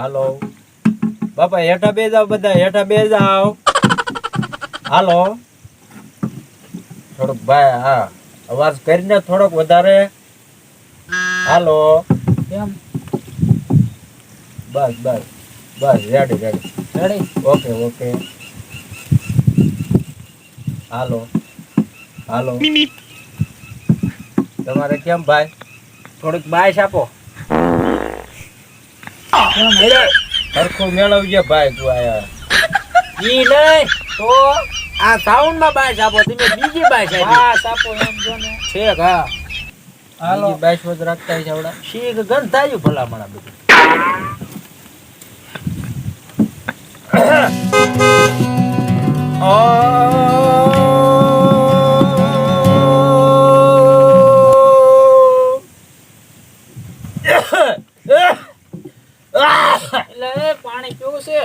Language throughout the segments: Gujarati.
હાલો બાપા હેઠા બે જાવ, બધા હેઠા બે જાવ. હાલો થોડુંક ભાઈ, હા અવાજ કરીને થોડોક વધારે. હાલો કેમ? બસ બસ બસ ready ready ready? Okay okay. હાલો હાલો તમારે કેમ ભાઈ? થોડીક બાયસ આપો. કેમ? સરખું મેળવજે ભાઈ તું આયા. ઈ નહીં તો આ સાઉન્ડ માં બાયસ આપો. તમે બીજી બાયસ આપી. બાસ આપો એમ જો ને. છેક હા. હાલો બાઈસ વધ રાખતા છે આવડા. શીખ ગંધ થાય ભલામણા બધું. એટલે એ પાણી પીવું છે.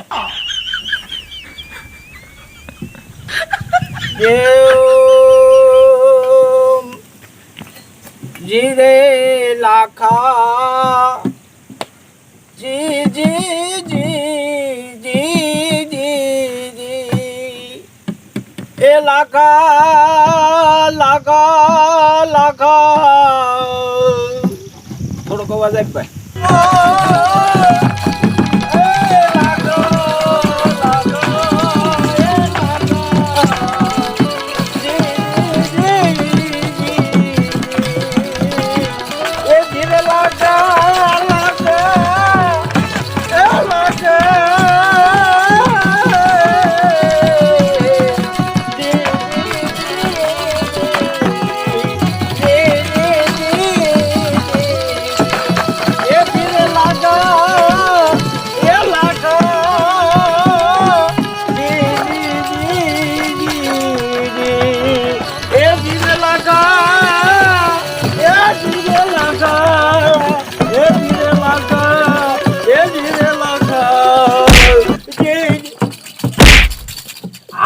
જી રે લાખા જી જી જી જી જી જી એ લાખા લાખા લાખા. થોડોક અવાજ આપ ભાઈ.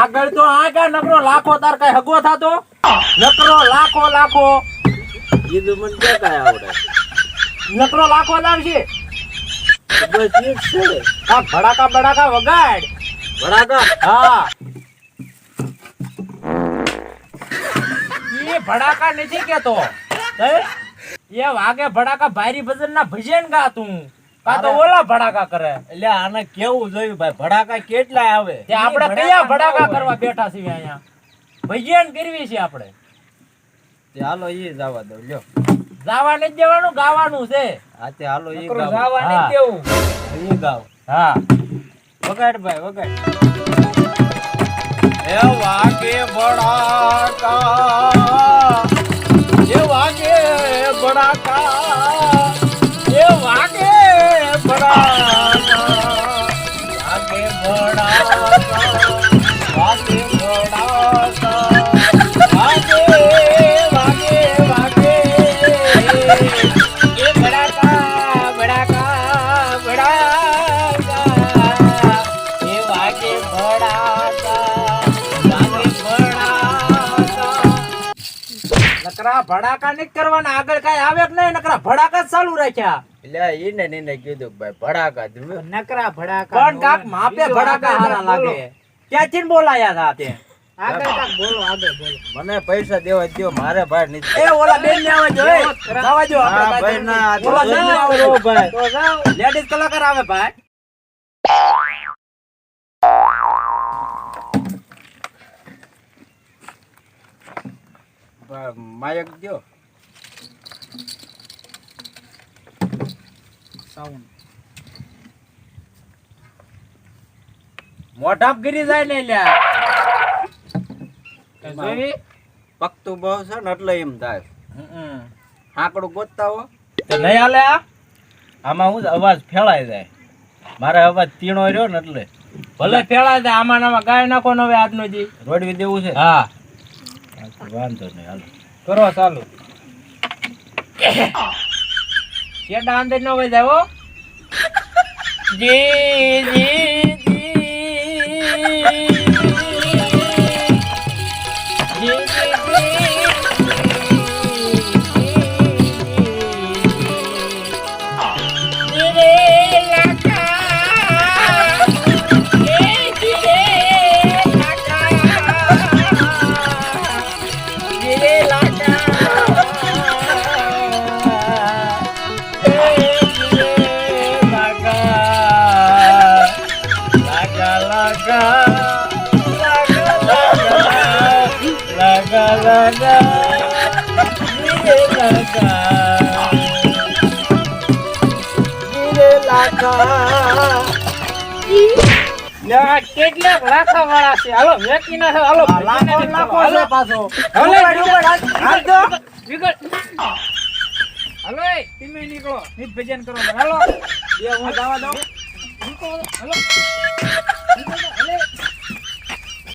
આગળ તો આગળ નકરો લાખો તાર કઈ હગવો થાતો નકરો લાખો લાખો કીધું મને ક્યાં કાંઈ આવડે. નકરો લાખો લાવશે. બસ ઈ જ છે. આ ભડાકા ભડાકા વગાડ. ભડાકા હા એ ભડાકા નથી કેતો એ વાગે ભડાકા ભારી ભજન ના ભજન ગા તું કા તો ઓલા ભડાકા કરે. એટલે આને કેવું જોયું ભાઈ, ભડાકા કેટલા આવે. તે આપણે કયા ભડાકા કરવા બેઠા છીએ અહીંયા? ભજન કરવી છે આપણે. તે હાલો ઈ જવા દો લ્યો. જાવા નથી દેવાનું, ગાવાનું છે. હા તે હાલો ઈ નકરું ગાવ. જાવા હા. નહીં દેવું. ઈ ગાવ. હા વગાડ ભાઈ વગાડ. એ વાગે ભડાકા, એ વાગે ભડાકા, એ વાગે ભડાકા, વાગે ભડાકા, વાગે ભડાકા, વાગે વાગે વાગે એ ભડાકા ભડાકા ભડાકા, એ વાગે ભડાકા, વાગે ભડાકા. નકરા ભડાકા નહીં કરવાના. આગળ કઈ આવે કે નહીં? નકરા ભડાકા જ ચાલુ રાખ્યા. એટલે ઈને નીને કીધું કે ભાઈ ભડાકા જ. નકરા ભડાકા. પણ કાક માપે ભડાકા હારા લાગે. ક્યાંથી બોલાયા હતા તે? આગળ કાક બોલો, આગળ બોલો. મને પૈસા દેવા દ્યો, મારે ભાઈ નથી. એ ઓલા બેન ને આવવા જો. જવા જો હા આપણે ભાઈ ના, આ તો ઓલા જોઈ ના લો આવે. ભાઈ. તો જાઓ. લેડીઝ કલાકાર આવે ભાઈ. માયક દ્યો. સાઉન્ડ. મોઢાપ ગીરી જાય ને લ્યા. જોઈ? પકતું બહુ છે ને એટલે એમ થાય. આંકડું ગોતતા હો તો નહીં હાલે આ? આમાં હું અવાજ ફેલાઈ જાય. મારે અવાજ તીણો રહ્યો ને એટલે ભલે ફેળાય જાય. આમાં ને આમાં ગાય નાખો ને હવે આજનો જી. રોડવી દેવું છે. હા વાંધો નહીં હાલો. કરો ચાલુ. કેડા અંદર ન વઈ જાય હો. જી જી કેટલાક લાખા વાળા છે હાલો વેચી ના હાલો પાછો હાલો એ તમે નીકળો નીત ભજન કરો હાલો હું જવા દઉં હાલો